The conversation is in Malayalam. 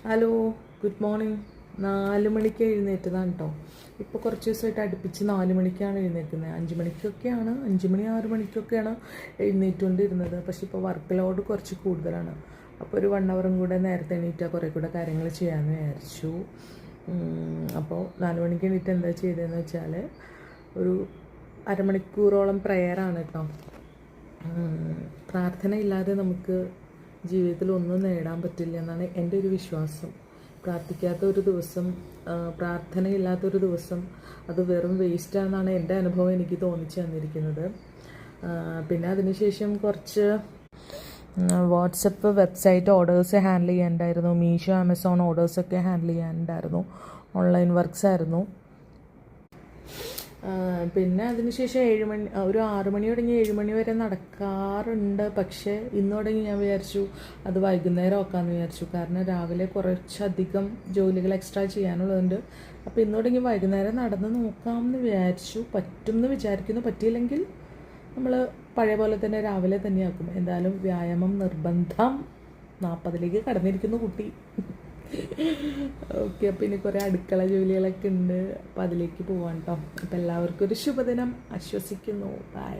Hello, good morning. 4 മണിക്ക് എഴുന്നേറ്റതാണ് കേട്ടോ. ഇപ്പോൾ കുറച്ച് ദിവസമായിട്ട് അടുപ്പിച്ച് 4 മണിക്കാണ് എഴുന്നേൽക്കുന്നത്. 5 മണിക്കൊക്കെയാണ്, 5 മണി 6 മണിക്കൊക്കെയാണ് എഴുന്നേറ്റുകൊണ്ടിരുന്നത്. പക്ഷേ ഇപ്പോൾ വർക്ക് ലോഡ് കുറച്ച് കൂടുതലാണ്. അപ്പോൾ ഒരു 1 അവറും കൂടെ നേരത്തെ എണീറ്റാൽ കുറേ കൂടെ കാര്യങ്ങൾ ചെയ്യാമെന്ന് വിചാരിച്ചു. അപ്പോൾ 4 മണിക്ക് എണീറ്റ് എന്താ ചെയ്തതെന്ന് വെച്ചാൽ ഒരു അരമണിക്കൂറോളം പ്രെയറാണ് കേട്ടോ. പ്രാർത്ഥനയില്ലാതെ നമുക്ക് ജീവിതത്തിൽ ഒന്നും നേടാൻ പറ്റില്ല എന്നാണ് എൻ്റെ ഒരു വിശ്വാസം. പ്രാർത്ഥിക്കാത്ത ഒരു ദിവസം, പ്രാർത്ഥനയില്ലാത്തൊരു ദിവസം അത് വെറും വേസ്റ്റാണെന്നാണ് എൻ്റെ അനുഭവം എനിക്ക് തോന്നിച്ചു തന്നിരിക്കുന്നത്. പിന്നെ അതിനുശേഷം കുറച്ച് വാട്സപ്പ് വെബ്സൈറ്റ് ഓർഡേഴ്സ് ഹാൻഡിൽ ചെയ്യാനുണ്ടായിരുന്നു. മീഷോ ആമസോൺ ഓർഡേഴ്സൊക്കെ ഹാൻഡിൽ ചെയ്യാനുണ്ടായിരുന്നു. ഓൺലൈൻ വർക്ക്സ് ആയിരുന്നു. പിന്നെ അതിനുശേഷം 7 മണി, ഒരു 6 മണി തുടങ്ങി 7 മണി വരെ നടക്കാറുണ്ട്. പക്ഷേ ഇന്ന് തുടങ്ങി ഞാൻ വിചാരിച്ചു അത് വൈകുന്നേരം ആക്കാമെന്ന് വിചാരിച്ചു. കാരണം രാവിലെ കുറച്ചധികം ജോലികൾ എക്സ്ട്രാ ചെയ്യാനുള്ളതുണ്ട്. അപ്പോൾ ഇന്ന് തുടങ്ങി വൈകുന്നേരം നടന്ന് നോക്കാമെന്ന് വിചാരിച്ചു. പറ്റുമെന്ന് വിചാരിക്കുന്നു. പറ്റിയില്ലെങ്കിൽ നമ്മൾ പഴയ പോലെ തന്നെ രാവിലെ തന്നെ ആക്കും. എന്തായാലും വ്യായാമം നിർബന്ധം. 40ലേക്ക് കടന്നിരിക്കുന്നു കുട്ടി. ഓക്കെ, അപ്പോൾ ഇനി കുറേ അടുക്കള ജോലികളൊക്കെ ഉണ്ട്. അപ്പോൾ അതിലേക്ക് പോവാം കേട്ടോ. അപ്പോൾ എല്ലാവർക്കും ഒരു ശുഭദിനം ആശ്വസിക്കുന്നു. ബൈ.